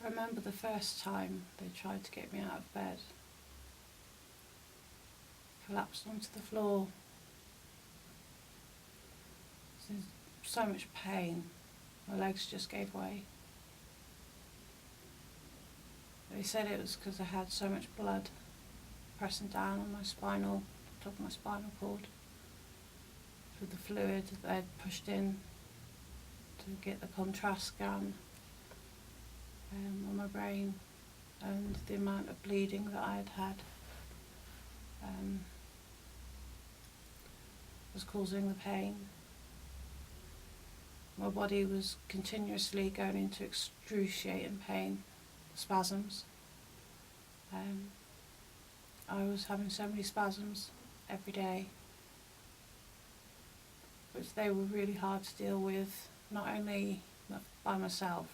I remember the first time they tried to get me out of bed. Collapsed onto the floor. There's so much pain. My legs just gave way. They said it was because I had so much blood pressing down on my top of my spinal cord, through the fluid that they'd pushed in to get the contrast scan on my brain, and the amount of bleeding that I had had was causing the pain. My body was continuously going into excruciating pain, spasms. I was having so many spasms every day, which they were really hard to deal with, not only by myself,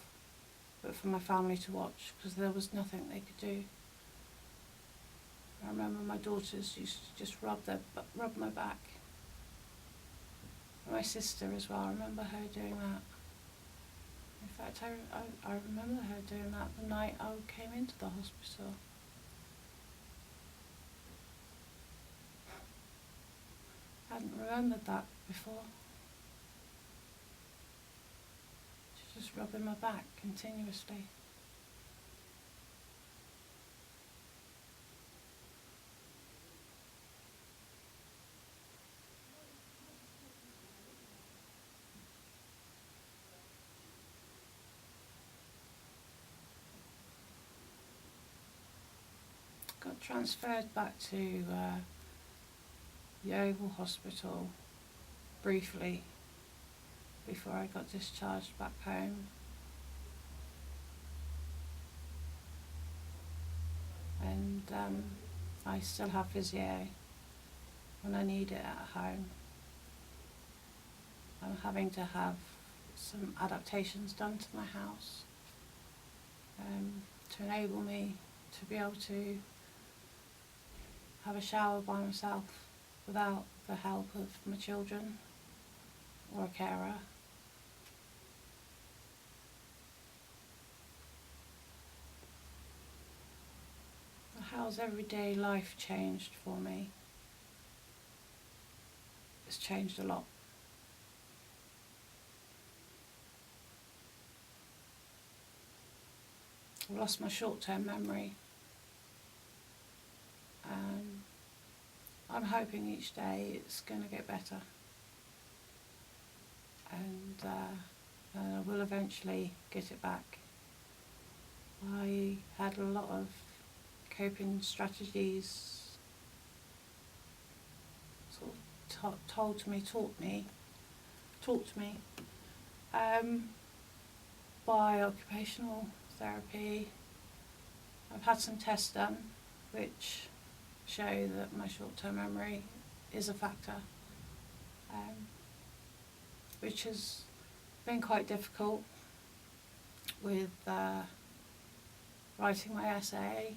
but for my family to watch, because there was nothing they could do. I remember my daughters used to just rub my back. My sister as well, I remember her doing that. In fact, I remember her doing that the night I came into the hospital. I hadn't remembered that before. She was just rubbing my back continuously. Got transferred back to Yeovil Hospital briefly before I got discharged back home. And I still have physio when I need it at home. I'm having to have some adaptations done to my house to enable me to be able to have a shower by myself without the help of my children or a carer. How's everyday life changed for me? It's changed a lot. I've lost my short-term memory. I'm hoping each day it's going to get better, and I will eventually get it back. I had a lot of coping strategies sort of taught me by occupational therapy. I've had some tests done which show that my short-term memory is a factor, which has been quite difficult with writing my essay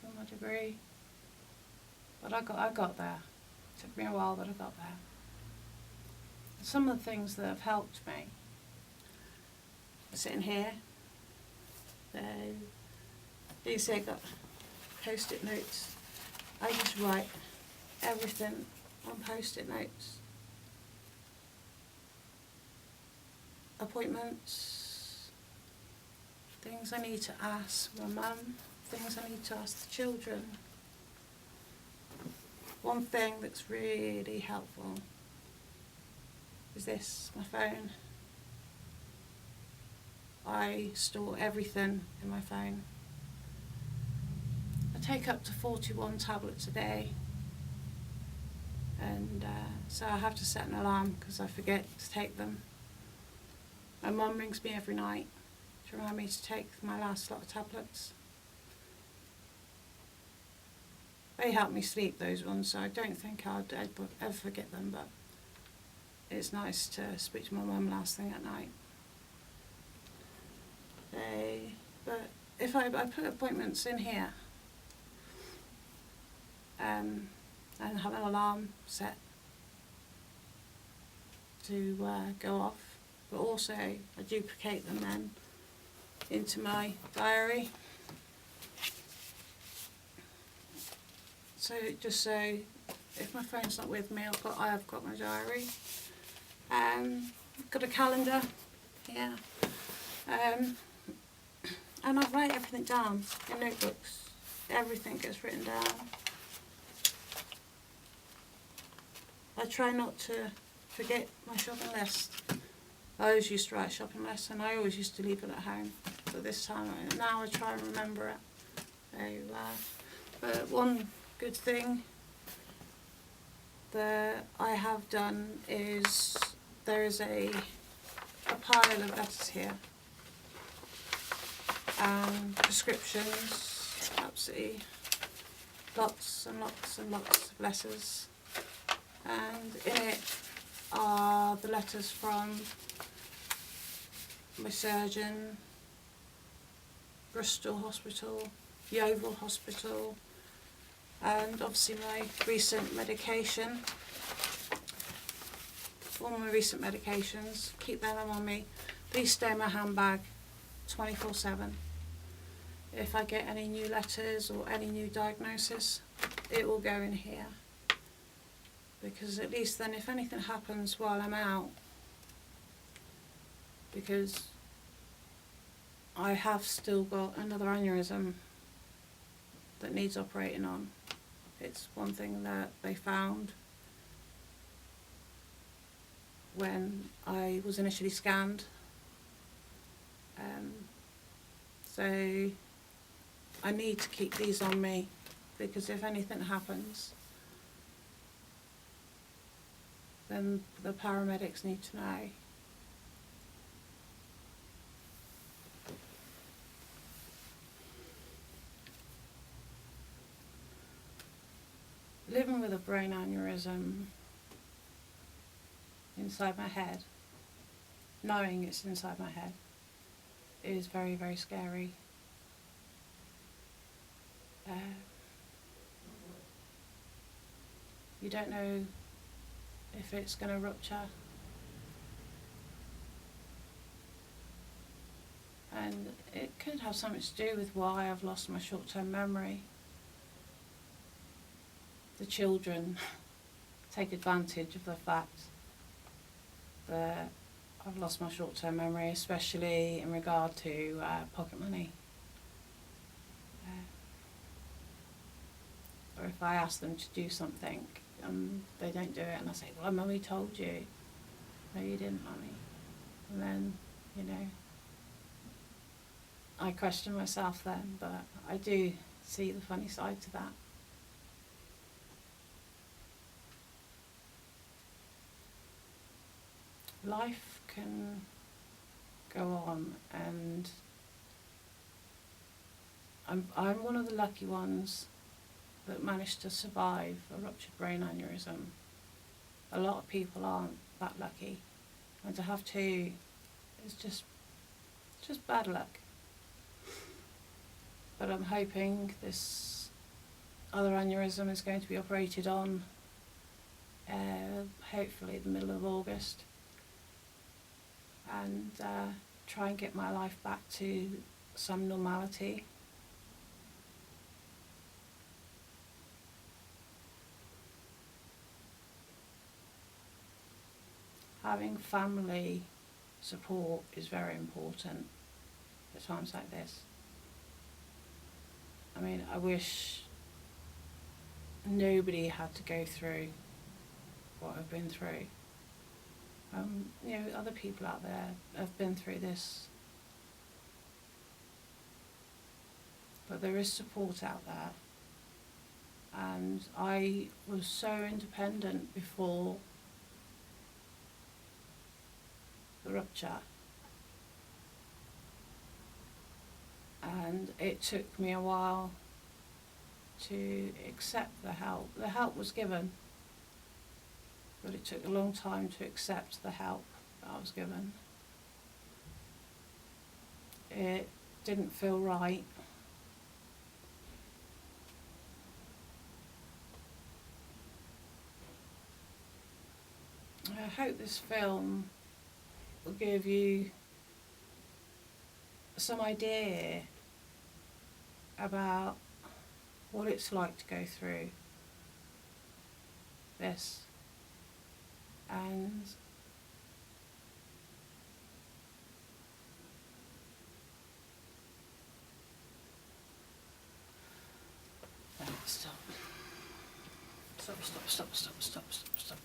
for my degree, but I got there. It took me a while, but I got there. Some of the things that have helped me, sitting here, you see I got post-it notes. I just write everything on post-it notes. Appointments, things I need to ask my mum, things I need to ask the children. One thing that's really helpful is this, my phone. I store everything in my phone. I take up to 41 tablets a day, and so I have to set an alarm because I forget to take them. My mum rings me every night to remind me to take my last lot of tablets. They help me sleep, those ones, so I don't think I'd ever forget them, but it's nice to speak to my mum last thing at night. But if I put appointments in here and have an alarm set to go off, but also I duplicate them then into my diary. So just so if my phone's not with me, I have got my diary. I've got a calendar here. And I write everything down in notebooks. Everything gets written down. I try not to forget my shopping list. I always used to write a shopping list and I always used to leave it at home. So this time, now I try and remember it. So, but one good thing that I have done is there is a pile of letters here. And prescriptions, absolutely lots and lots and lots of letters. And in it are the letters from my surgeon, Bristol Hospital, Yeovil Hospital, and obviously my recent medication. All my recent medications, keep them on me. These stay in my handbag 24/7. If I get any new letters or any new diagnosis, it will go in here. Because at least then if anything happens while I'm out, because I have still got another aneurysm that needs operating on. It's one thing that they found when I was initially scanned. So I need to keep these on me because if anything happens, then the paramedics need to know. Living with a brain aneurysm inside my head, knowing it's inside my head, is very, very scary. You don't know if it's going to rupture. And it could have something to do with why I've lost my short-term memory. The children take advantage of the fact that I've lost my short-term memory, especially in regard to pocket money. Or if I ask them to do something, they don't do it, and I say, well, Mummy told you. No, you didn't, Mummy. And then, you know, I question myself then, but I do see the funny side to that. Life can go on, and I'm one of the lucky ones that managed to survive a ruptured brain aneurysm. A lot of people aren't that lucky, and to have two is just bad luck. But I'm hoping this other aneurysm is going to be operated on hopefully the middle of August, and try and get my life back to some normality. Having family support is very important at times like this. I mean, I wish nobody had to go through what I've been through. You know, other people out there have been through this. But there is support out there. And I was so independent before the rupture. And it took me a while to accept the help. The help was given, but it took a long time to accept the help that I was given. It didn't feel right. I hope this film will give you some idea about what it's like to go through this. And stop. Stop.